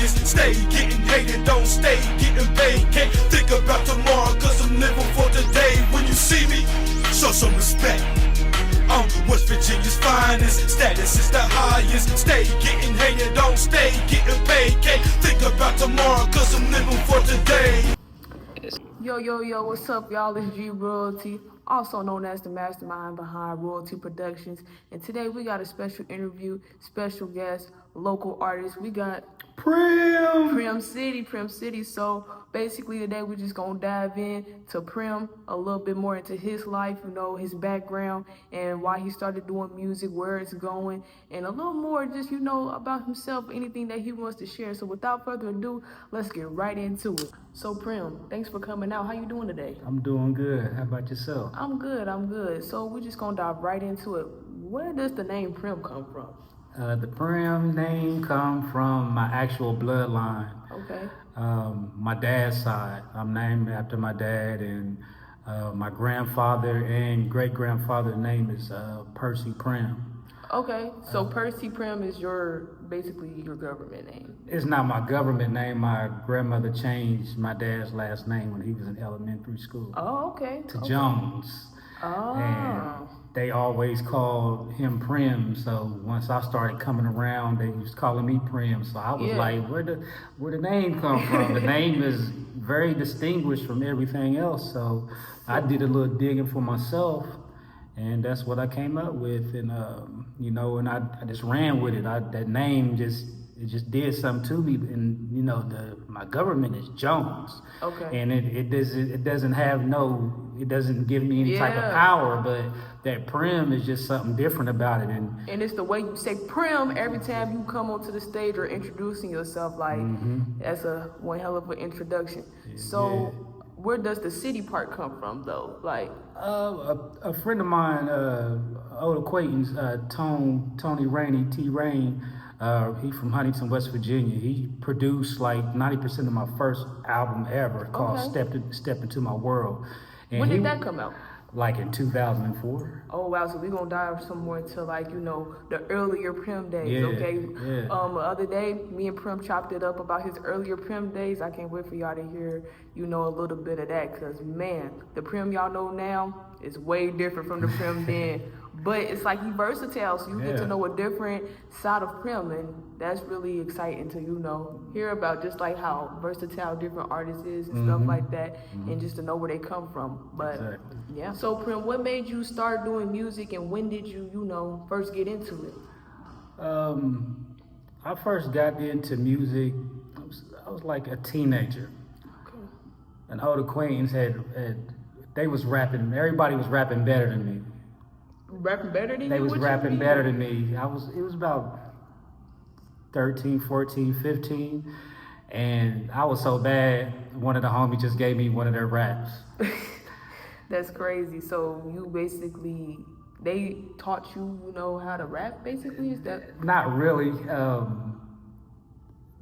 highest. Stay getting hated, don't stay getting paid. Can't think about tomorrow, cause I'm living for today. When you see me, show some respect. I'm West Virginia's finest, status is the highest. Stay getting hated, don't stay getting paid. Can't think about tomorrow, cause I'm living for today. Yo, what's up, y'all? It's G Royalty, also known as the mastermind behind Royalty Productions. And today we got a special interview, special guest, local artist. We got Prim City. So basically today we're just gonna dive in to Prim, a little bit more into his life, his background and why he started doing music, where it's going, and a little more just, about himself, anything that he wants to share. So without further ado, let's get right into it. So Prim, thanks for coming out. How you doing today? I'm doing good. How about yourself? I'm good. So we're just gonna dive right into it. Where does the name Prim come from? The Prim name come from my actual bloodline. Okay. My dad's side. I'm named after my dad, and my grandfather and great-grandfather's name is Percy Prim. Okay, so Percy Prim is basically your government name. It's not my government name. My grandmother changed my dad's last name when he was in elementary school. Oh, okay. To Jones. Oh. And they always called him Prim. So once I started coming around, they was calling me Prim. So I was like, where the name come from? The name is very distinguished from everything else. So I did a little digging for myself, and that's what I came up with. And and I just ran with it. That name just did something to me. And my government is Jones. Okay. And it doesn't give me any type of power, but that Prim is just something different about it. And it's the way you say Prim every time you come onto the stage or introducing yourself. Like, that's one hell of an introduction. So where does the city part come from, though? Like, a friend of mine, old acquaintance, Tony Rainey, T Rain. He from Huntington, West Virginia. He produced like 90% of my first album ever, called Step Into My World. And when did that come out? Like in 2004. Oh wow, so we're gonna dive some more into the earlier Prim days, okay? Yeah. The other day, me and Prim chopped it up about his earlier Prim days. I can't wait for y'all to hear, a little bit of that, cause man, the Prim y'all know now is way different from the Prim then. But it's like he's versatile, so you get to know a different side of Prim, and that's really exciting to, hear about, just like how versatile different artists is and stuff like that, and just to know where they come from. But yeah. So Prim, what made you start doing music, and when did you, first get into it? I first got into music, I was like a teenager. Okay. An old acquaintance they was rapping, everybody was rapping better than me. Rapping better than you? They was rapping better than me. It was about 13, 14, 15. And I was so bad, one of the homies just gave me one of their raps. That's crazy. So you basically, they taught you, how to rap, basically? Is that? Not really.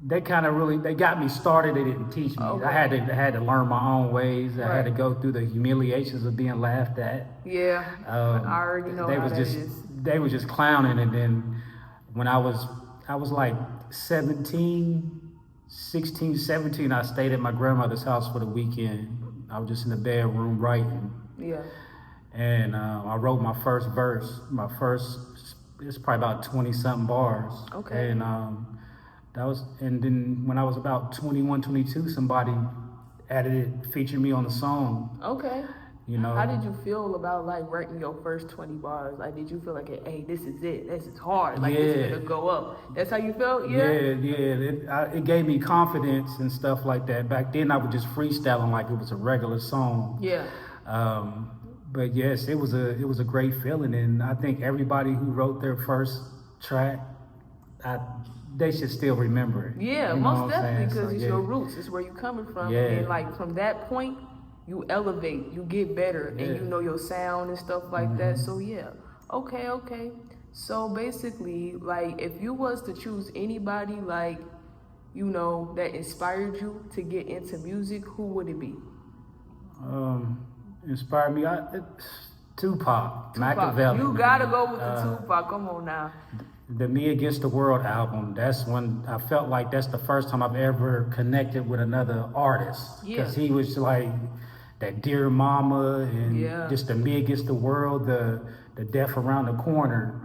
They got me started. They didn't teach me. Okay. I had to learn my own ways. I had to go through the humiliations of being laughed at. Yeah, I already know how that is. They was just clowning, and then when I was like 16, 17, I stayed at my grandmother's house for the weekend. I was just in the bedroom writing. Yeah. And I wrote my first verse. It's probably about 20-something bars. Okay. And then when I was about 21, 22, somebody featured me on the song. Okay. How did you feel about writing your first 20 bars? Like, did you feel like, hey, this is it, this is hard, this is gonna go up? That's how you felt? Yeah. It gave me confidence and stuff like that. Back then I was just freestyling like it was a regular song. Yeah. But yes, it was a great feeling, and I think everybody who wrote their first track, they should still remember it. Yeah, most definitely, because it's your roots. It's where you're coming from. Yeah. And from that point, you elevate, you get better, and you know your sound and stuff like that. So yeah, okay. So basically, if you was to choose anybody, that inspired you to get into music, who would it be? Inspired me, Tupac. Machiavelli. You gotta go with the Tupac. Come on now. the Me Against the World album, that's when I felt like that's the first time I've ever connected with another artist. Because he was like that Dear Mama and just the Me Against the World, the Death Around the Corner.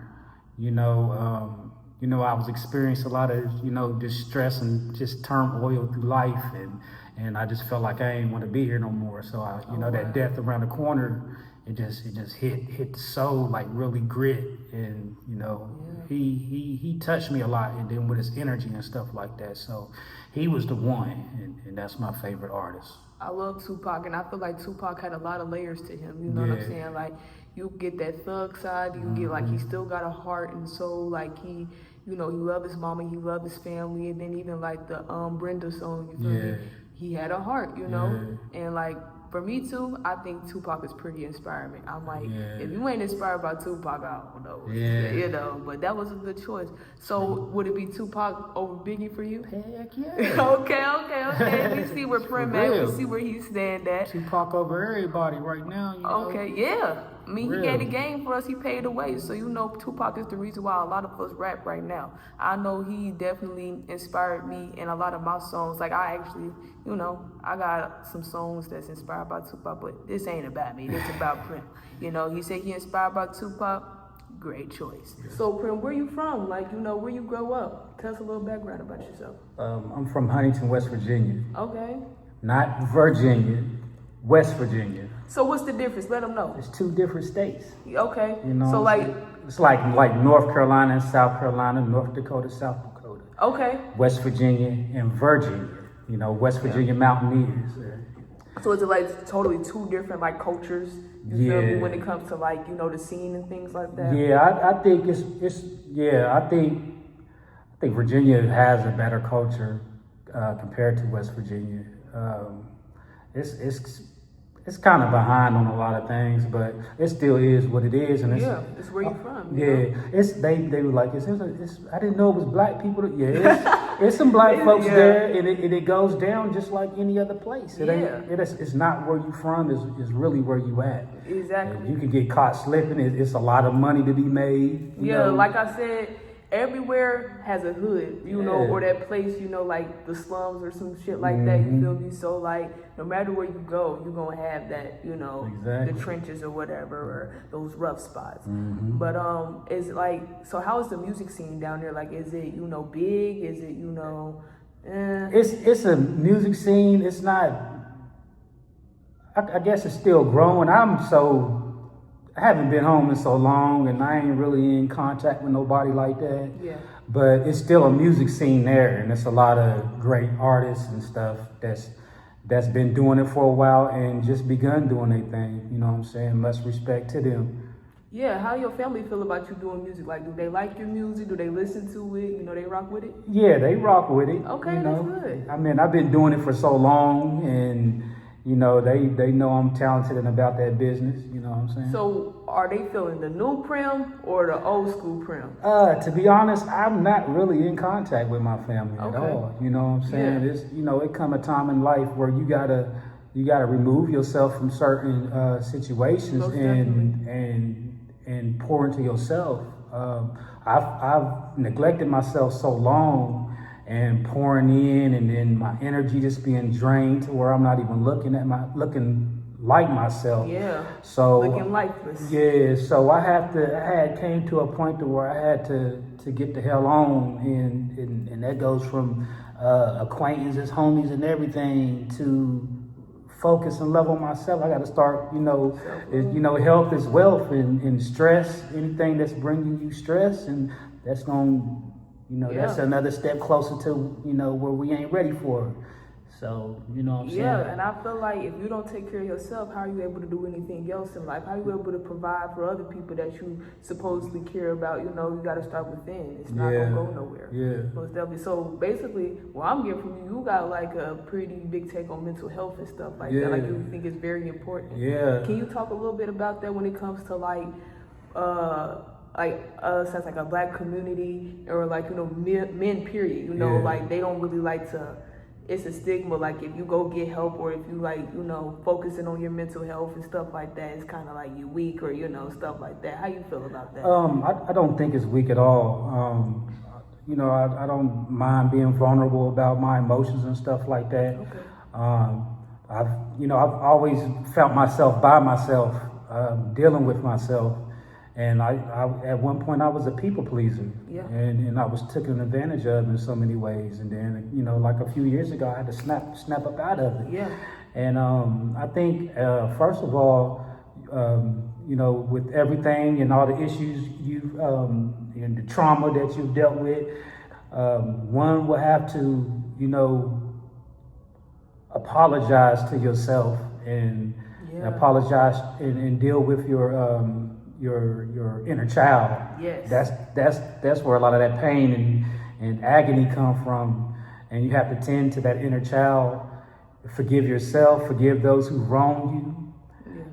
I was experiencing a lot of, distress and just turmoil through life. And I just felt like I ain't want to be here no more. So that Death Around the Corner, it just hit the soul, like really grit. And, he touched me a lot, and then with his energy and stuff like that. So he was the one, and that's my favorite artist. I love Tupac, and I feel like Tupac had a lot of layers to him. You know what I'm saying? Like, you get that thug side, you get like he still got a heart and soul. Like he loved his mama, he loved his family, and then even like the Brenda song, you feel me? He had a heart, and like for me too, I think Tupac is pretty inspiring. I'm like, if you ain't inspired by Tupac, I don't know. But that was a good choice. So would it be Tupac over Biggie for you? Heck yeah. Okay. We see where Prim at. We see where he stand at. Tupac over everybody right now. Okay, yeah. I mean, he gave the game for us. He paid the way. So, Tupac is the reason why a lot of us rap right now. I know he definitely inspired me in a lot of my songs. Like, I actually, I got some songs that's inspired by Tupac, but this ain't about me. This about Prim. He said he inspired by Tupac. Great choice. So, Prim, where you from? Like, where you grow up? Tell us a little background about yourself. I'm from Huntington, West Virginia. Okay. Not Virginia, West Virginia. So what's the difference? Let them know. It's two different states. Okay. So it's like North Carolina and South Carolina, North Dakota, South Dakota. Okay. West Virginia and Virginia. West Virginia Mountaineers. So is it like totally two different like cultures? You feel me, when it comes to like the scene and things like that? Yeah, I think I think Virginia has a better culture compared to West Virginia. It's kind of behind on a lot of things, but it still is what it is. And it's where you're from. They were like, I didn't know it was black people. It's some black folks there, and it goes down just like any other place. It's not where you from. It's really where you at. Exactly. And you can get caught slipping. It's a lot of money to be made. You know? Like I said, everywhere has a hood, or that place, like the slums or some shit like that, you feel me? So like, no matter where you go, you're gonna have that, the trenches or whatever, or those rough spots. But is like, so how is the music scene down there? Like, is it, big? Is it, It's a music scene. It's not, I guess it's still growing. I haven't been home in so long, and I ain't really in contact with nobody like that. Yeah. But it's still a music scene there, and it's a lot of great artists and stuff that's been doing it for a while and just begun doing their thing. You know what I'm saying? Much respect to them. Yeah, how your family feel about you doing music? Like, do they like your music? Do they listen to it? They rock with it? Yeah, they rock with it. Okay, that's good. I mean, I've been doing it for so long, and they know I'm talented and about that business. You know what I'm saying? So, are they feeling the new Prim or the old school Prim? To be honest, I'm not really in contact with my family at all. You know what I'm saying? It's it come a time in life where you gotta remove yourself from certain situations and pour into yourself. I've neglected myself so long. And pouring in, and then my energy just being drained to where I'm not even looking like myself. Yeah. So looking lifeless. Yeah. So I had came to a point to where I had to get the hell on, and that goes from acquaintances, homies, and everything to focus and love on myself. I got to start. Health is wealth, and stress. Anything that's bringing you stress, and that's going. That's another step closer to, where we ain't ready for it. So, you know what I'm saying? Yeah, and I feel like if you don't take care of yourself, how are you able to do anything else in life? How are you able to provide for other people that you supposedly care about? You got to start within. It's not going to go nowhere. Yeah. Most definitely. So basically, what I'm getting from you, you got like a pretty big take on mental health and stuff like that. Like, you think it's very important. Yeah. Can you talk a little bit about that when it comes to like us as like a black community, or like men period, like they don't really like to it's a stigma. Like if you go get help, or if you like, you know, focusing on your mental health and stuff like that, it's kind of like you weak, or you know, stuff like that. How you feel about that? I don't think it's weak at all. You know, I don't mind being vulnerable about my emotions and stuff like that. Okay. I've always felt myself by myself, dealing with myself. And I at one point I was a people pleaser, Yeah. and I was taken advantage of in so many ways. And then, you know, like a few years ago, I had to snap up out of it. Yeah. And I think, first of all, you know, with everything and all the issues you've and the trauma that you've dealt with, one will have to, you know, apologize to yourself and apologize and deal with your inner child. Yes. That's where a lot of that pain and agony come from, and you have to tend to that inner child. Forgive yourself, forgive those who wrong you,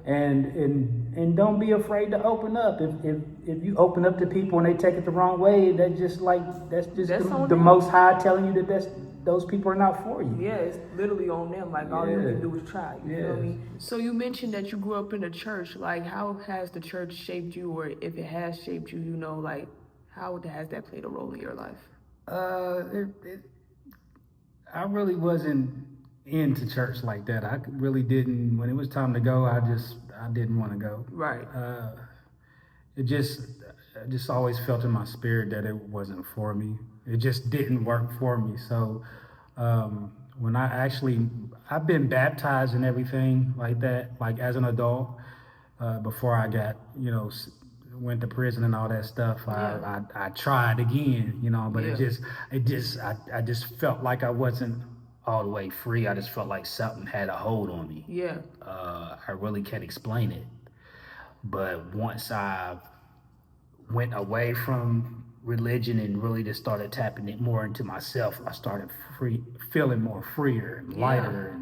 and don't be afraid to open up. If you open up to people and they take it the wrong way, that's just the Most High telling you that those people are not for you. Yeah, it's literally on them. Like all you can do is try. You feel me? So you mentioned that you grew up in a church. Like, how has the church shaped you, or if it has shaped you, you know, like how has that played a role in your life? I really wasn't into church like that. I really didn't. When it was time to go, I didn't want to go. Right. I just always felt in my spirit that it wasn't for me. It just didn't work for me. So when I've been baptized and everything like that, like as an adult, before I got, you know, went to prison and all that stuff. I tried again, you know, but I just felt like I wasn't all the way free. I just felt like something had a hold on me. Yeah. I really can't explain it. But once I went away from religion and really just started tapping it more into myself, I started feeling more freer and lighter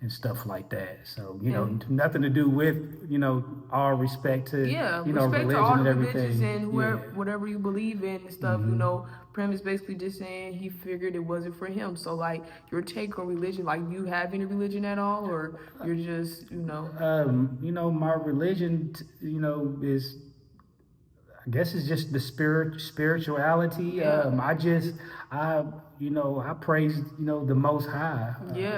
and stuff like that. So, you know, nothing to do with, you know, all respect to, you know, respect religion to all and the everything. religions and whatever you believe in and stuff, you know. Prim is basically just saying he figured it wasn't for him. So, like, your take on religion, like, do you have any religion at all, or you're just, you know? You know, my religion, you know, is, I guess it's just the spirituality. Yeah. I praise, you know, the Most High.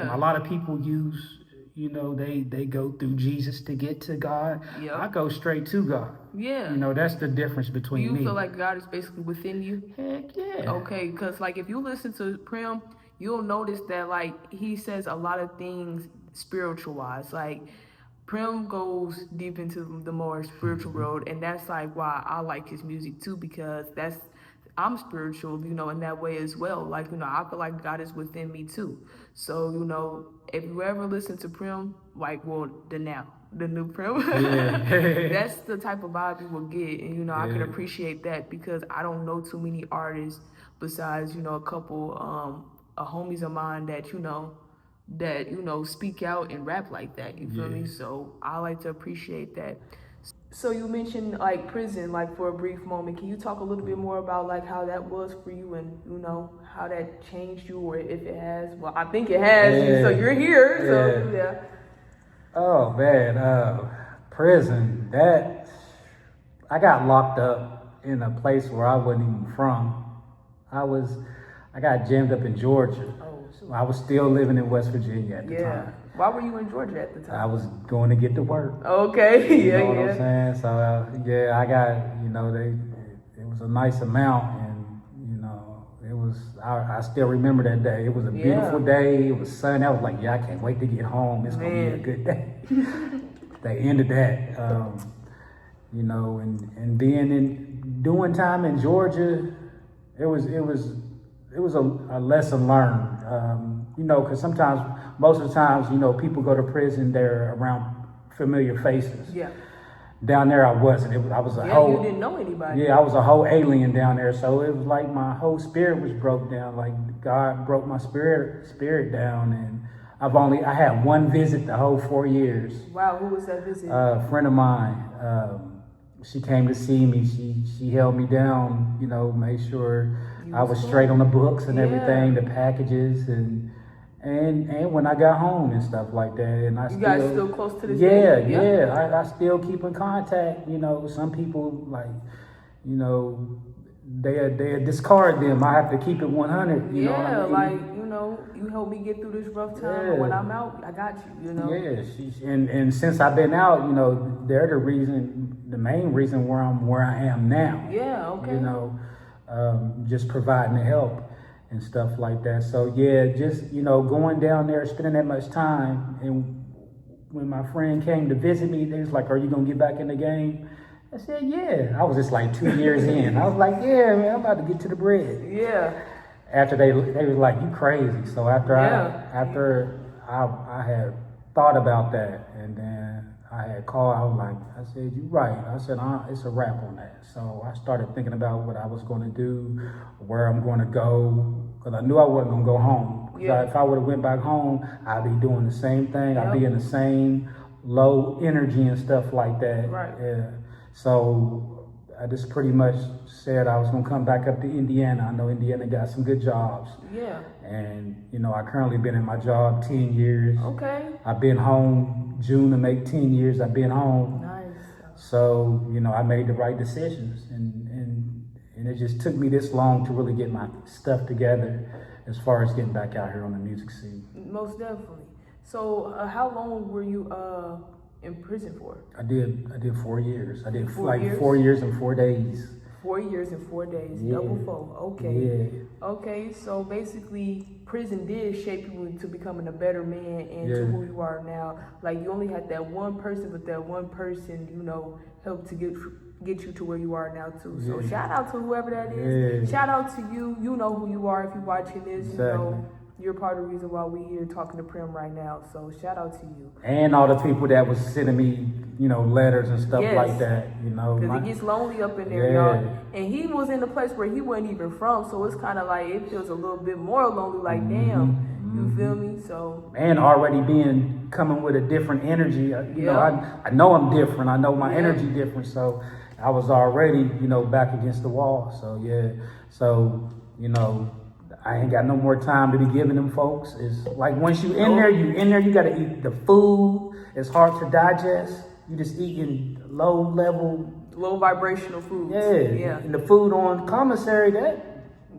A lot of people use, you know, they go through Jesus to get to God. Yep. I go straight to God. Yeah. You know, that's the difference between me. You feel like God is basically within you? Heck yeah. Okay, because, like, if you listen to Prim, you'll notice that, like, he says a lot of things spiritual-wise. Like, Prim goes deep into the more spiritual road, and that's like why I like his music too, because I'm spiritual, you know, in that way as well. Like, you know, I feel like God is within me too. So, you know, if you ever listen to Prim, like, well, the new Prim, that's the type of vibe you will get, and, you know, I can appreciate that, because I don't know too many artists besides, you know, a couple homies of mine that you know speak out and rap like that. You feel me? So I like to appreciate that. So you mentioned like prison, like for a brief moment. Can you talk a little bit more about like how that was for you, and you know how that changed you, or if it has? Well, I think it has. So you're here. So Oh man, prison. That I got locked up in a place where I wasn't even from. I got jammed up in Georgia. I was still living in West Virginia at the time. Why were you in Georgia at the time? I was going to get to work. Okay. You know what I'm saying? So I got, you know, it was a nice amount, and you know, it was. I still remember that day. It was a beautiful day. It was sunny. I was like, I can't wait to get home. It's gonna be a good day. They ended that, you know, and being doing time in Georgia, it was a lesson learned. You know, because most of the times, you know, people go to prison, they're around familiar faces. Yeah. Down there, I wasn't. I was a whole. You didn't know anybody. Yeah, I was a whole alien down there. So it was like my whole spirit was broke down. Like God broke my spirit down, and I had one visit the whole 4 years. Wow, who was that visit? A friend of mine. She came to see me. She held me down. You know, made sure I was straight on the books and everything, the packages, and and when I got home and stuff like that, and I You guys still close to this yeah, day? yeah, I still keep in contact. You know, some people like, you know, they discard them. I have to keep it 100. You know what I mean? Like, you know, you help me get through this rough time, and when I'm out, I got you. You know. Yeah, and since I've been out, you know, they're the main reason where I am now. Yeah. Okay. You know, just providing the help and stuff like that. So yeah, just, you know, going down there, spending that much time, and when my friend came to visit me, they was like, "Are you gonna get back in the game?" I said, "Yeah." I was just like 2 years in. I was like, "Yeah, man, I'm about to get to the bread." Yeah. After they was like, "You crazy." So after I had thought about that, and then I had called. I said, "You right." I said, "It's a wrap on that." So I started thinking about what I was going to do, where I'm going to go, because I knew I wasn't going to go home. If I would have went back home, I'd be doing the same thing. I'd be in the same low energy and stuff like that. Right. Yeah. So I just pretty much said I was going to come back up to Indiana. I know Indiana got some good jobs. Yeah. And, you know, I currently been in my job 10 years. Okay. I've been home June to make 10 years. I've been home. Nice. So, you know, I made the right decisions. And it just took me this long to really get my stuff together as far as getting back out here on the music scene. Most definitely. So how long were you in prison for? I did 4 years. I did 4 years? 4 years and 4 days. 4 years and 4 days, Yeah. double four. Okay. Yeah. Okay, so basically prison did shape you into becoming a better man and to Yeah. who you are now. Like you only had that one person, but that one person, you know, helped to get you to where you are now too. So Yeah. shout out to whoever that is. Yeah. Shout out to you. You know who you are if you're watching this. Exactly. You know, you're part of the reason why we're here talking to Prim right now. So shout out to you. And all the people that was sending me, you know, letters and stuff Yes. like that, you know. Because it gets lonely up in there, Yeah. y'all. And he was in a place where he wasn't even from, so it's kind of like, it feels a little bit more lonely, like, damn, you feel me? So. And already coming with a different energy, you know, I know I'm different. I know my energy different, so I was already, you know, back against the wall. So, yeah. So, you know, I ain't got no more time to be giving them folks. It's like once you in there, you got to eat the food. It's hard to digest. You just eating low Vibrational foods. Yeah. And the food on commissary,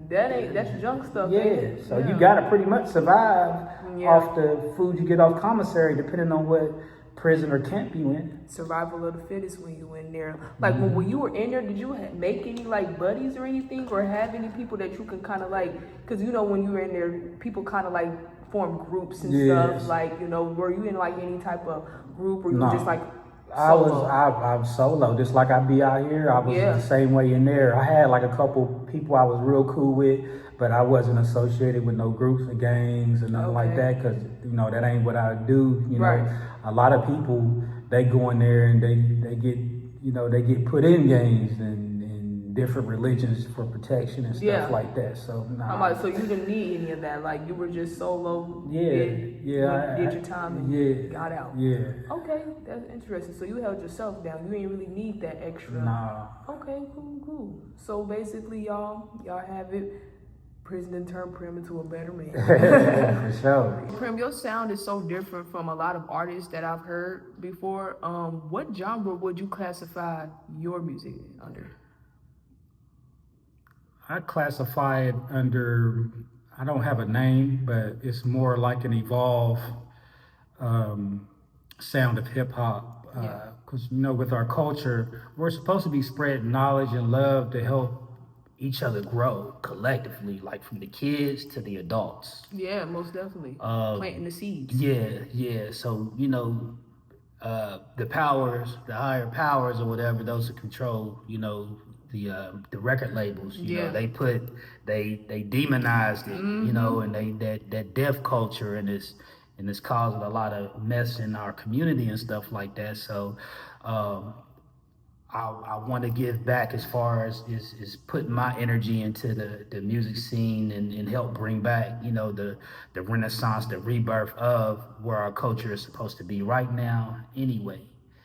that's junk stuff. yeah. So you got to pretty much survive off the food you get off commissary, depending on what prison or camp you in. Survival of the fittest when you in there. Like when you were in there, did you make any like buddies or anything, or have any people that you can kind of like? Because you know when you were in there, people kind of like form groups and stuff. Like, you know, were you in like any type of group, or you were just like? I was solo, just like I be out here. I was the same way in there. I had like a couple people I was real cool with, but I wasn't associated with no groups or gangs and nothing like that, because, you know, that ain't what I do. You know, a lot of people, they go in there and they get, you know, they get put in gangs and different religions for protection and stuff like that. So I'm like, so you didn't need any of that. Like you were just solo. Did your time and got out. Yeah. Okay, that's interesting. So you held yourself down. You didn't really need that extra. Nah. Okay, cool. So basically, y'all have it. Prison done turned Prim into a better man. For sure. Prim, your sound is so different from a lot of artists that I've heard before. What genre would you classify your music under? I classify it under, I don't have a name, but it's more like an evolved sound of hip hop. Because, you know, with our culture, we're supposed to be spreading knowledge and love to help each other grow collectively, like from the kids to the adults. Yeah, most definitely. Planting the seeds. Yeah. So, you know, the higher powers or whatever, those that control, you know, the record labels, you know, they demonized it, you know, and that deaf culture, and it's causing a lot of mess in our community and stuff like that. So I want to give back as far as is putting my energy into the music scene and help bring back, you know, the renaissance, the rebirth of where our culture is supposed to be right now anyway.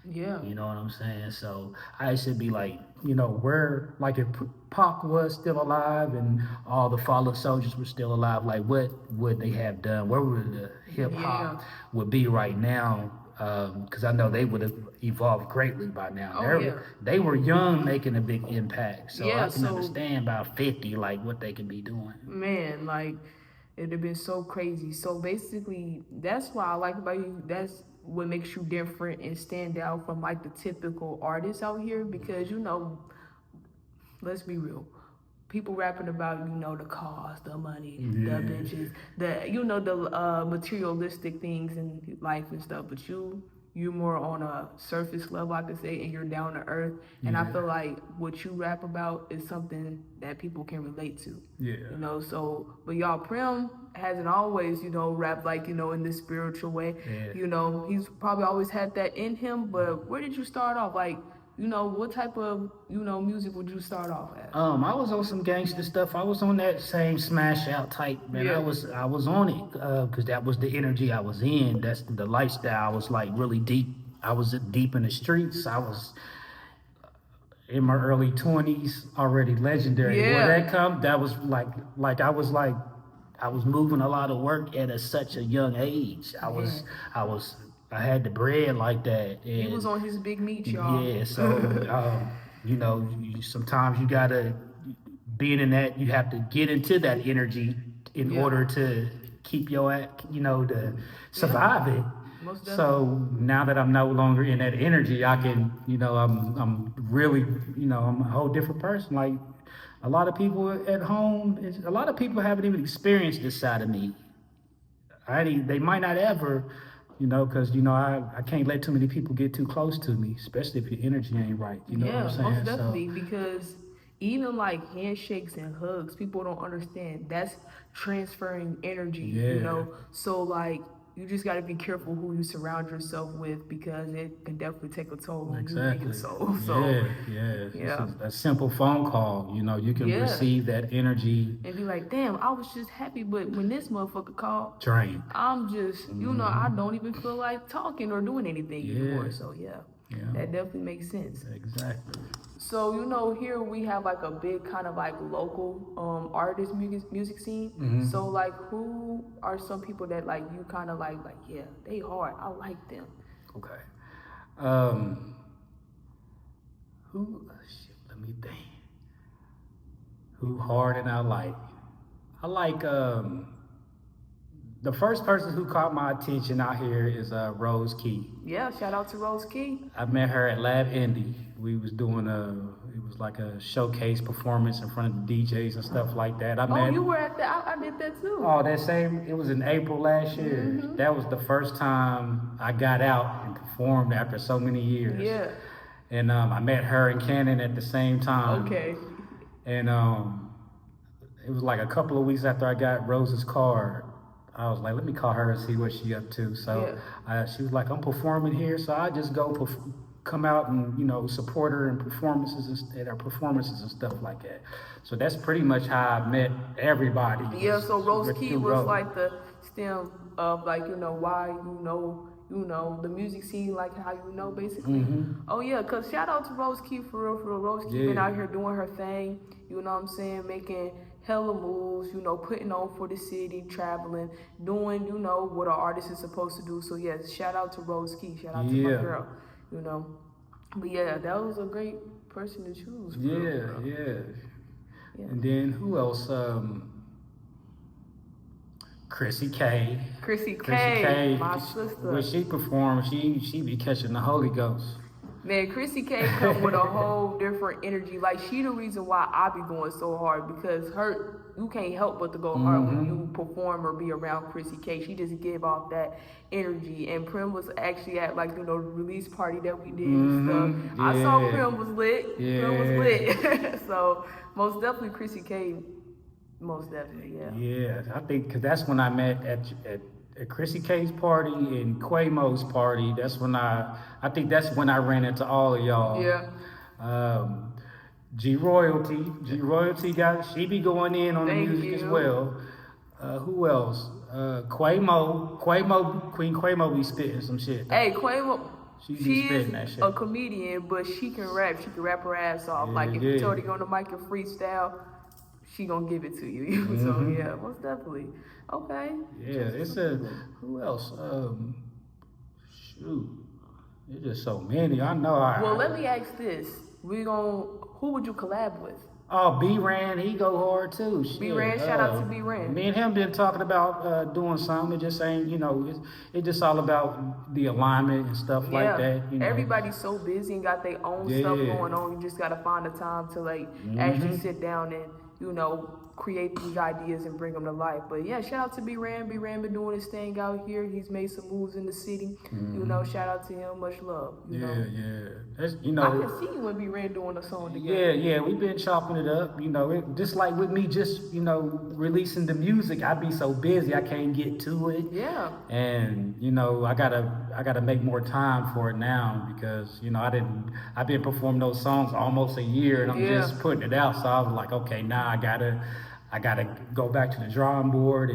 Yeah. You know what I'm saying? So I used to be like, where, like if Pac was still alive and all the fallen soldiers were still alive, like what would they have done? Where would the hip Yeah. hop would be right now? Because I know they would have evolved greatly by now. Oh yeah. They were young, making a big impact. So Yeah. I can So understand about 50, like what they can be doing. man, like it'd have been so crazy. So basically, that's why I like about you. That's what makes you different and stand out from like the typical artists out here because let's be real. People rapping about the cars, the money, the bitches, the materialistic things in life and stuff. But you're more on a surface level, I could say, and you're down to earth. And I feel like what you rap about is something that people can relate to. Yeah. So but y'all, Prim hasn't always rapped like in this spiritual way. Yeah. He's probably always had that in him. But where did you start off? Like what type of, music would you start off at? I was on some gangster stuff. I was on that same smash out type, man. Yeah. I was on it because that was the energy I was in. That's the lifestyle. I was like really deep. I was deep in the streets. I was in my early 20s, already legendary. Yeah. Where that come, that was like I was moving a lot of work at such a young age. I had the bread like that. And He was on his big meat, y'all. yeah, so sometimes you gotta being in that you have to get into that energy in order to keep to survive it. Most definitely. So now that I'm no longer in that energy, I can I'm really I'm a whole different person. Like a lot of people at home, a lot of people haven't even experienced this side of me. They might not ever. Because I can't let too many people get too close to me, especially if your energy ain't right. You know what I'm saying? Most definitely. Because even like handshakes and hugs, people don't understand. That's transferring energy. Yeah. So like you just got to be careful who you surround yourself with because it can definitely take a toll on you and your soul. So yeah. A simple phone call, you can receive that energy and be like, damn, I was just happy, but when this motherfucker called, drained. I'm just, I don't even feel like talking or doing anything anymore. So that definitely makes sense. Exactly. So here we have like a big kind of like local artist music scene. Mm-hmm. So like, who are some people that like you kind of like yeah, they hard. I like them. Okay. Let me think. Who hard and I like? I like the first person who caught my attention out here is Rose Key. Yeah, shout out to Rose Key. I met her at Lab Indie. We was doing it was like a showcase performance in front of the DJs and stuff like that. You were at that? I did that too. Oh, it was in April last year. Mm-hmm. That was the first time I got out and performed after so many years. Yeah. And I met her and Cannon at the same time. Okay. And it was like a couple of weeks after I got Rose's card. I was like, let me call her and see what she up to. So she was like, I'm performing here, so I just go come out and support her in performances at her performances and stuff like that. So that's pretty much how I met everybody. Yeah. So Rose Key was like the stem of like why the music scene, like how basically. Mm-hmm. Oh yeah, cause shout out to Rose Key for real. Rose Key been out here doing her thing. You know what I'm saying, making hella moves, putting on for the city, traveling, doing, what an artist is supposed to do. So yes, shout out to Rose Key, shout out to my girl, But yeah, that was a great person to choose. Yeah. And then who else? Chrissy K. Chrissy K, my sister. When she performed, she be catching the Holy Ghost. Man, Chrissy K come with a whole different energy. Like, she the reason why I be going so hard because you can't help but to go hard when you perform or be around Chrissy K. She just give off that energy. And Prim was actually at like, the release party that we did and stuff. Yeah. I saw Prim was lit. Yeah. Prim was lit. So, most definitely Chrissy K. Most definitely, Yeah, I think because that's when I met at Chrissy K's party and Quamo's party. That's when I think that's when I ran into all of y'all. Yeah. G Royalty she be going in on the music as well. Who else? Queen Quamo be spitting some shit. Hey, Quamo. She be She is spitting that shit. a comedian, but she can rap. She can rap her ass off. Yeah, Like if you yeah. told her to go on the mic and freestyle, she gonna give it to you. So yeah, most definitely. Okay. Yeah, it's a who else? Shoot, it's just so many. I know. Well, let me ask this: who would you collab with? Oh, B-Ran, he go hard too. Shit. B-Ran, shout out to B-Ran. Me and him been talking about doing something. It just ain't, you know, it's just all about the alignment and stuff like that. You know? Everybody's so busy and got their own stuff going on. You just gotta find the time to like actually sit down and, you know, create these ideas and bring them to life. But yeah, shout out to B-Ran. B-Ran been doing his thing out here. He's made some moves in the city. You know, shout out to him. Much love. You know? That's, you know, I can see you and B-Ran doing a song together. Yeah, we've been chopping it up. You know, just like with me, just, you know, releasing the music. I be so busy, I can't get to it. Yeah. And you know, I gotta make more time for it now because, you know, I've been performing those songs almost a year and I'm just putting it out. So I was like, okay, now I gotta go back to the drawing board.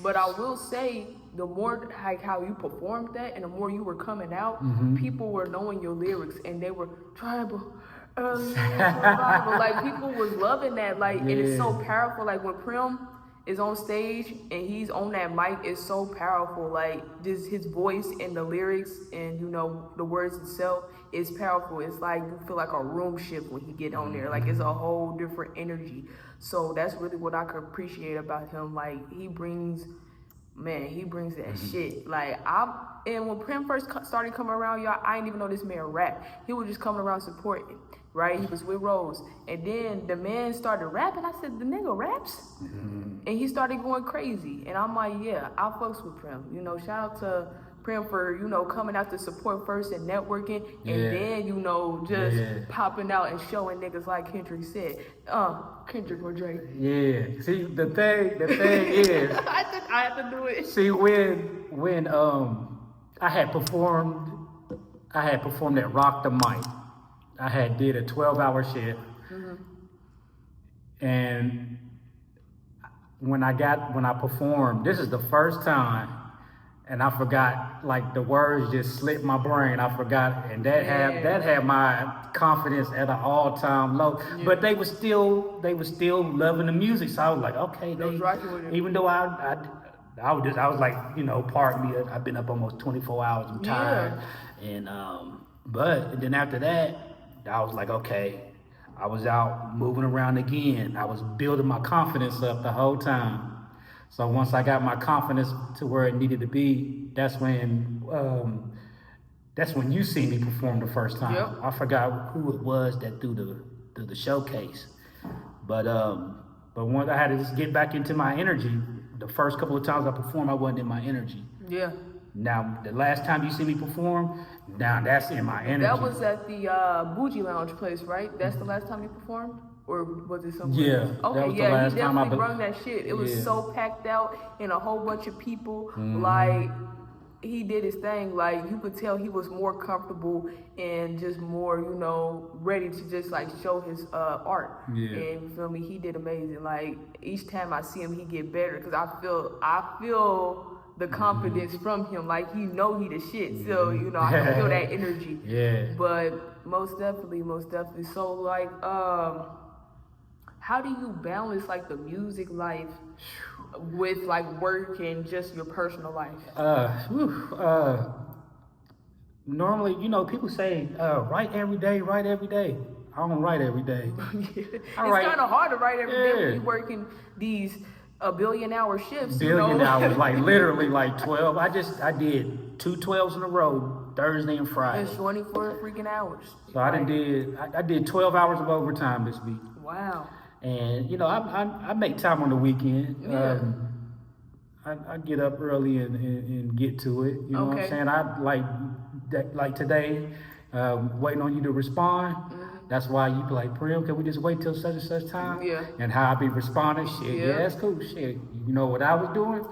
But I will say, the more like how you performed that and the more you were coming out, people were knowing your lyrics and they were tribal, early survival. Like people was loving that. Like and it's so powerful. Like when Prim is on stage and he's on that mic, it's so powerful. Like just his voice and the lyrics and, you know, the words itself is powerful. It's like you feel like a room shift when he get on there. Like it's a whole different energy. So that's really what I could appreciate about him. Like he brings that shit. Like and when Prim first started coming around, y'all, I didn't even know this man rap. He was just coming around supporting, right? He was with Rose. And then the man started rapping. I said, the nigga raps? And he started going crazy. And I'm like, yeah, I fucks with Prim. You know, shout out to Prim for, you know, coming out to support first and networking, and then, you know, just popping out and showing niggas like Kendrick said. Kendrick or Drake. Yeah. See, the thing is, I have to do it. see, when I had performed at Rock the Mic. I had did a 12-hour shift, and when I performed, this is the first time. And I forgot, like the words just slipped my brain. I forgot, and that had my confidence at an all-time low. Yeah. But they were still loving the music. So I was like, okay, even though I was like, you know, pardon me, I've been up almost 24 hours. I'm tired, and but then after that, I was like, okay, I was out moving around again. I was building my confidence up the whole time. So once I got my confidence to where it needed to be, that's when you see me perform the first time. Yep. I forgot who it was that threw the showcase, but once I had to just get back into my energy. The first couple of times I performed, I wasn't in my energy. Yeah. Now the last time you see me perform, now that's in my energy. That was at the Bougie Lounge place, right? That's the last time you performed? Or was it somewhere else? Okay, he definitely brung that shit. It was so packed out and a whole bunch of people. Like, he did his thing. Like, you could tell he was more comfortable and just more, you know, ready to just, like, show his art. Yeah. And, you feel me? He did amazing. Like, each time I see him, he get better. Because I feel the confidence from him. Like, he know he the shit. So, you know, I can feel that energy. Yeah. But most definitely. So, like, how do you balance like the music life with like work and just your personal life? Normally, you know, people say write every day. I don't write every day. It's kind of hard to write every day when you're working these $1 billion hour shifts. Billion hours, like literally like 12. I did 2 12s in a row, Thursday and Friday. It's 24 freaking hours. So I did 12 hours of overtime this week. Wow. And you know, I make time on the weekend. Yeah. I get up early and get to it. You know what I'm saying? I like today, waiting on you to respond. That's why you be like, Prim, can we just wait till such and such time? Yeah. And how I be responding, shit. Yeah, that's cool. Shit. You know what I was doing?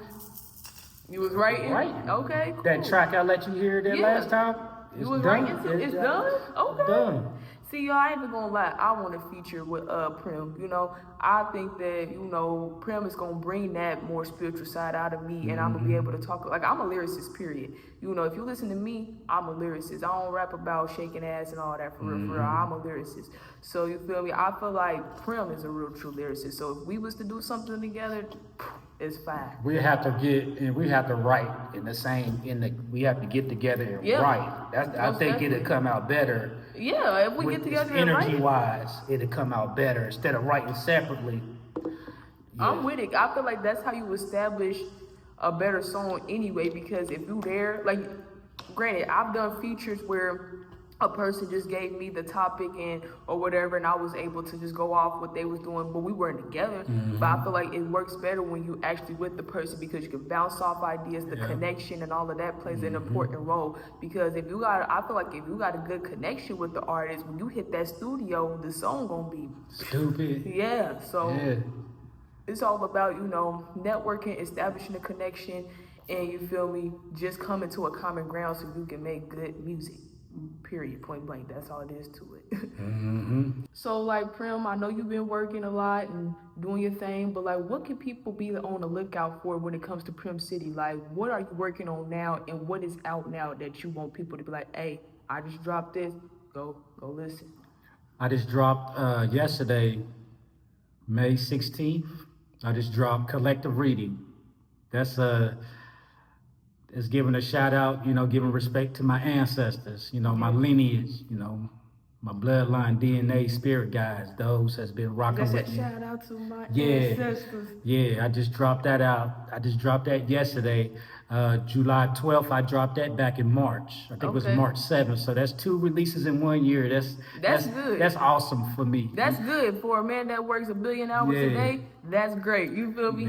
You was writing? Right. Okay. Cool. That track I let you hear that last time. You was writing? It's done? Okay. Done. See, y'all, I ain't even gonna lie. I want to feature with Prim. You know, I think that Prim is gonna bring that more spiritual side out of me, and I'm gonna be able to talk. Like I'm a lyricist, period. You know, if you listen to me, I'm a lyricist. I don't rap about shaking ass and all that for real. For real, I'm a lyricist. So you feel me? I feel like Prim is a real true lyricist. So if we was to do something together, it's fine. We have to write in the same we have to get together and write. I think it'll come out better. Yeah, if we get together and write, energy wise, it'll come out better instead of writing separately. Yeah. I'm with it. I feel like that's how you establish a better song anyway, because if you there, like, granted, I've done features where a person just gave me the topic or whatever, and I was able to just go off what they was doing, but we weren't together. But I feel like it works better when you actually with the person, because you can bounce off ideas, the connection and all of that plays an important role. Because I feel like if you got a good connection with the artist, when you hit that studio, the song gonna be stupid. Yeah, so it's all about, networking, establishing a connection, and you feel me, just coming to a common ground so you can make good music. Period, point blank. That's all it is to it. So, like, Prim, I know you've been working a lot and doing your thing, but like, what can people be on the lookout for when it comes to Prim City? Like, what are you working on now, and what is out now that you want people to be like, hey, I just dropped this, go listen. I just dropped yesterday, May 16th. I just dropped Collective Reading. That's is giving a shout out, giving respect to my ancestors, my lineage, my bloodline, DNA, spirit guides. Those has been rocking with me. Shout out to my ancestors. Yeah, I just dropped that out. I just dropped that yesterday. July 12th, I dropped that back in March. I think it was March 7th. So that's 2 releases in 1 year. That's good. That's awesome for me. That's good for a man that works 1 billion hours a day. That's great. You feel me?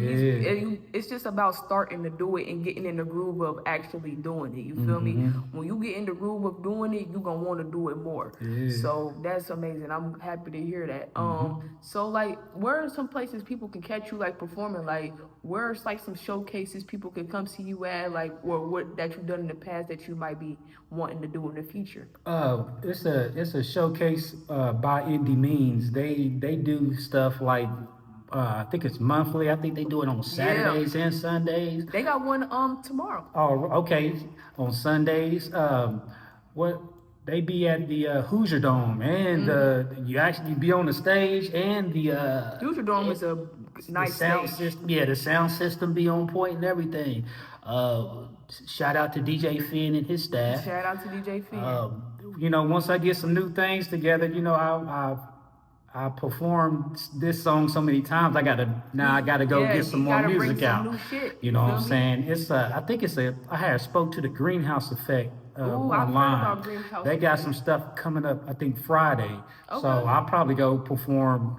It's just about starting to do it and getting in the groove of actually doing it. You feel me? When you get in the groove of doing it, you're going to want to do it more. So that's amazing. I'm happy to hear that. So like, where are some places people can catch you like performing? Like, where's like some showcases people can come see you at, like, or what that you've done in the past that you might be wanting to do in the future? It's a showcase by Indie Means. They do stuff like I think it's monthly. I think they do it on Saturdays and Sundays. They got one tomorrow. Oh, okay. On Sundays. What they be at the Hoosier Dome, and you actually be on the stage, and the Hoosier Dome is a nice sound stage. system. Yeah, the sound system be on point and everything. Shout out to DJ Finn and his staff. Shout out to DJ Finn. Once I get some new things together, I performed this song so many times. I gotta go get some more music out. New shit. You know what I'm saying? I had spoke to the Greenhouse Effect online. I've heard about Greenhouse they got some stuff coming up, I think Friday. Okay. So I'll probably go perform,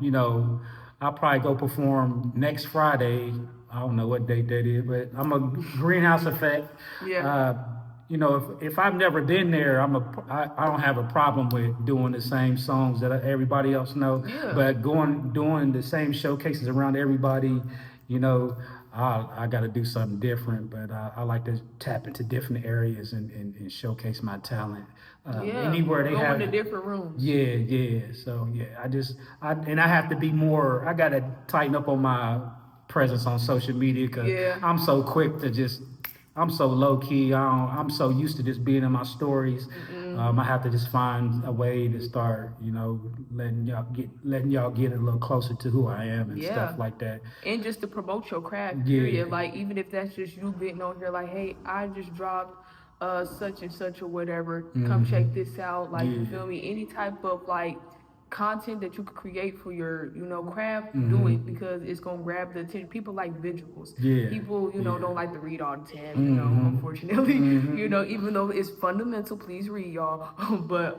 next Friday. I don't know what date that is, but I'm a Greenhouse Effect. If I've never been there, I don't have a problem with doing the same songs that everybody else know. Yeah. But doing the same showcases around everybody, I got to do something different. But I like to tap into different areas and showcase my talent. Anywhere they have in the different rooms. Yeah. So I have to be more. I got to tighten up on my presence on social media, because I'm so quick to I'm so low key. I'm so used to just being in my stories. I have to just find a way to start, letting y'all get a little closer to who I am and stuff like that. And just to promote your craft, period. Like, even if that's just you getting on here, like, hey, I just dropped such and such or whatever. Come check this out. Like, you feel me? Any type of like content that you could create for your craft, do it, because it's gonna grab the attention. People like visuals. People don't like to read all the time, unfortunately. Even though it's fundamental, please read, y'all. But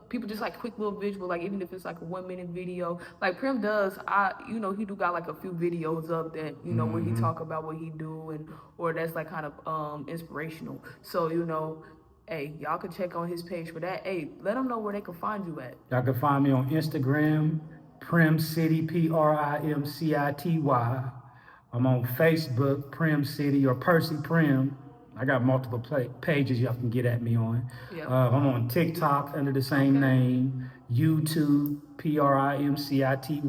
people just like quick little visual, like even if it's like a 1 minute video, like Prim does. He do got like a few videos up that where he talk about what he do, or that's like kind of inspirational. So hey, y'all can check on his page for that. Hey, let them know where they can find you at. Y'all can find me on Instagram, Prim City, PRIMCITY. I'm on Facebook, Prim City, or Percy Prim. I got multiple pages y'all can get at me on. Yeah. I'm on TikTok under the same name, YouTube, PRIMCITY.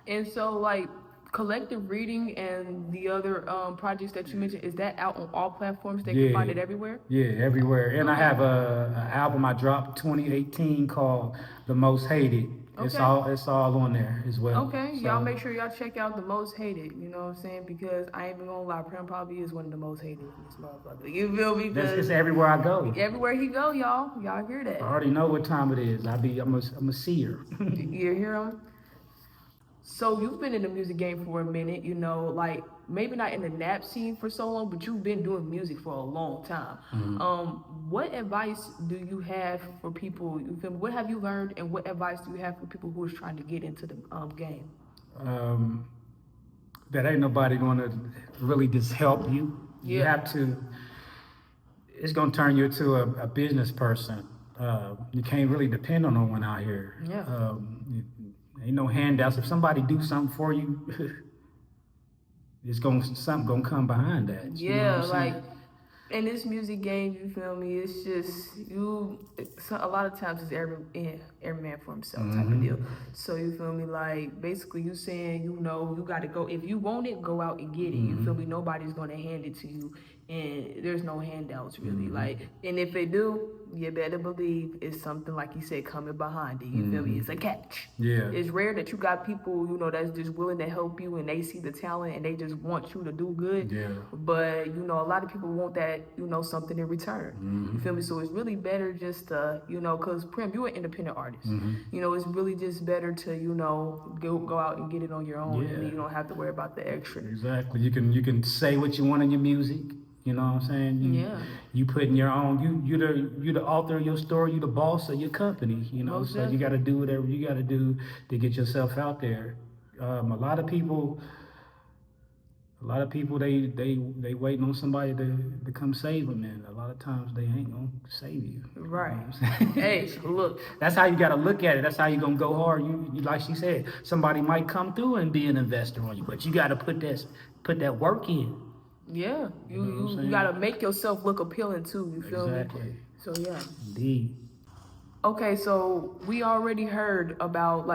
And so, like, collective reading and the other projects that you mentioned, is that out on all platforms? They can find it everywhere? Yeah, everywhere. And I have an album I dropped 2018 called The Most Hated. It's all on there as well. Okay, so y'all make sure y'all check out The Most Hated, you know what I'm saying? Because I ain't even gonna lie, Prim probably is one of the most hated in this motherfucker. You feel me? It's everywhere I go. Everywhere he go, y'all hear that. I already know what time it is. I'm a seer. You hear him? So you've been in the music game for a minute, you know, like maybe not in the nap scene for so long, but you've been doing music for a long time. What advice do you have for people? You feel me? What have you learned, and what advice do you have for people who is trying to get into the game? That ain't nobody gonna really just help you. You have to. It's gonna turn you into a business person. You can't really depend on no one out here. Ain't no handouts. If somebody do something for you, something gonna come behind that. You know what I'm like saying? in this music game, you feel me? It's just a lot of times it's every man for himself type of deal. So you feel me? Like basically, you saying you gotta go. If you want it, go out and get it. You feel me? Nobody's gonna hand it to you, and there's no handouts really. Like, and if they do, you better believe it's something like you said coming behind it. You feel me? It's a catch. Yeah. It's rare that you got people that's just willing to help you, and they see the talent and they just want you to do good. Yeah. But a lot of people want that something in return. You feel me? So it's really better just to because Prim, you're an independent artist. It's really just better to go out and get it on your own, and then you don't have to worry about the extra. Exactly. You can say what you want in your music. You know what I'm saying? You put in your own. You the author of your story. You the boss of your company. So you got to do whatever you got to do to get yourself out there. A lot of people they waiting on somebody to come save them, and a lot of times they ain't gonna save you. Right. You know what I'm saying? Hey, look. That's how you gotta look at it. That's how you gonna go hard. You like she said, somebody might come through and be an investor on you, but you gotta put that work in. Yeah, you gotta make yourself look appealing too. You feel me? So yeah. Indeed. Okay, so we already heard about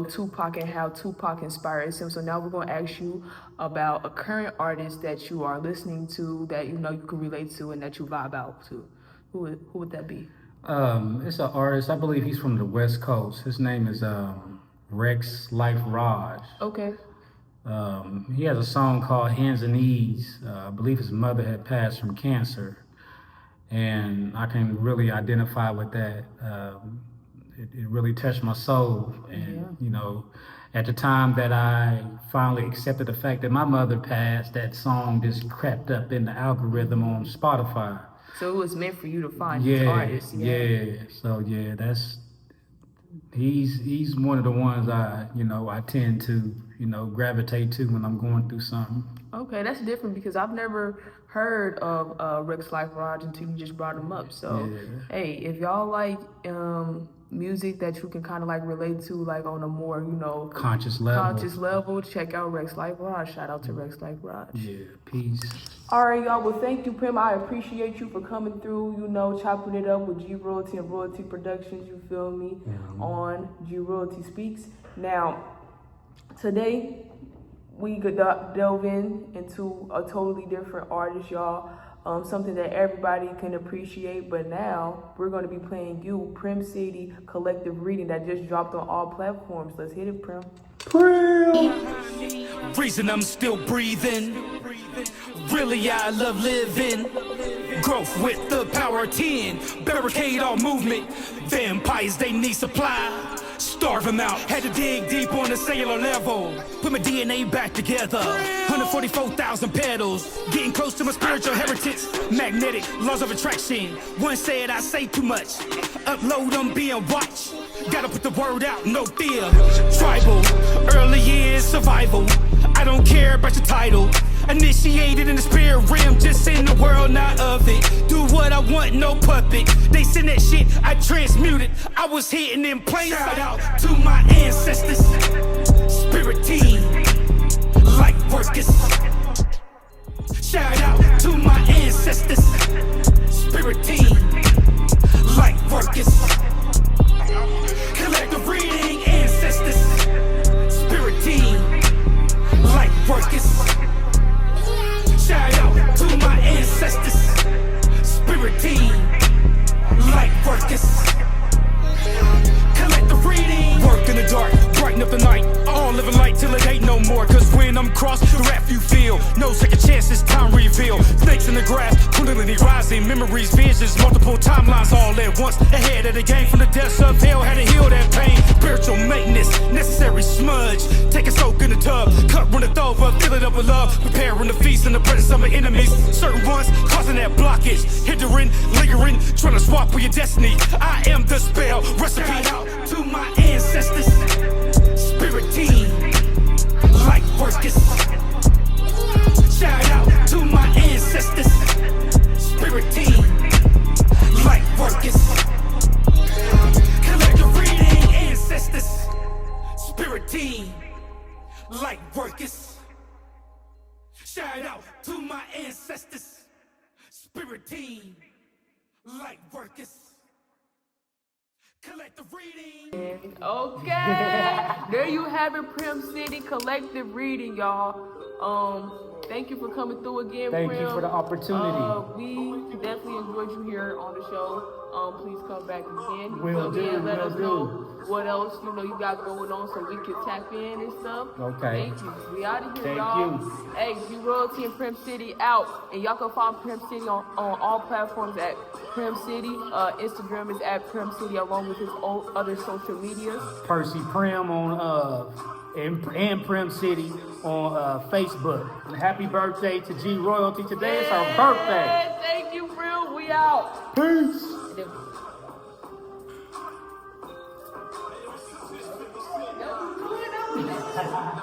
Tupac and how Tupac inspired him. So now we're gonna ask you about a current artist that you are listening to that you can relate to and that you vibe out to. Who would that be? It's an artist. I believe he's from the West Coast. His name is Rex Life Raj. Okay. He has a song called Hands and Knees. I believe his mother had passed from cancer. And I can really identify with that. It really touched my soul. And, at the time that I finally accepted the fact that my mother passed, that song just crept up in the algorithm on Spotify. So it was meant for you to find this artist. So he's one of the ones I tend to, gravitate to when I'm going through something. Okay, that's different because I've never heard of Rex Life Raj until you just brought him up. So, hey, if y'all like music that you can kind of relate to, on a more, conscious level, check out Rex Life Raj. Shout out to Rex Life Raj. Yeah, peace. All right, y'all. Well, thank you, Prim. I appreciate you for coming through, chopping it up with G Royalty and Royalty Productions, you feel me, on G Royalty Speaks. Now, today, we could delve into a totally different artist, y'all. Something that everybody can appreciate. But now we're going to be playing you Prim City Collective Reading that just dropped on all platforms. Let's hit it, Prim. Reason I'm still breathing. Really, I love living. Growth with the power of 10. Barricade all movement. Vampires, they need supply. Starve them out. Had to dig deep on a cellular level. Put my DNA back together. 144,000 pedals. Getting close to my spiritual heritage. Magnetic laws of attraction. One said I say too much. Upload, I'm being watched. Gotta put the word out, no fear. Tribal, early years survival. I don't care about your title. Initiated in the spirit realm, just in the world, not of it. Do what I want, no puppet. They send that shit, I transmuted. I was hitting in plain sight. Shout out to my ancestors. Spirit team, light workers. Shout out to my ancestors. ancestors. Spirit team, light workers. Collective reading, ancestors. Spirit team, light workers. Shout out to my ancestors. Spirit team, light workers. Collective reading, work in the dark, brighten up the night. All living light till it ain't no more. Cause when I'm crossed, the wrath you feel. No second chances, time reveal. Snakes in the grass, kundalini rising. Memories, visions, multiple timelines all at once. Ahead of the game from the depths of hell. Had to heal that pain. Spiritual maintenance, necessary smudge. Take a soak in the tub, cup runneth over. Fill it up with love, preparing the feast in the presence of my enemies. Certain ones causing that blockage. Hindering, lingering, trying to swap with your destiny. I am the spell, recipe. Shout out to my ancestors. Spirit team, light workers. Shout out to my ancestors. Spirit team, light workers. Collective reading, ancestors. Spirit team, light workers. Shout out to my ancestors. Spirit team, light workers. Collective reading. Okay, there you have it, Prim City collective reading, y'all. Thank you for coming through again, Thank Prim. you for the opportunity. We definitely enjoyed you here on the show. Please come back again. Will do, Let will us do. know what else you got going on so we can tap in and stuff. Okay. Thank you. We out of here, Thank y'all. you. Hey, G Royalty and Prim City out, and y'all can find Prim City on all platforms at Prim City. Instagram is at Prim City along with his other social medias. Percy Prim on and Prim City on Facebook. And happy birthday to G Royalty. Today is her birthday. Thank you, Prim. We out. Peace. And then-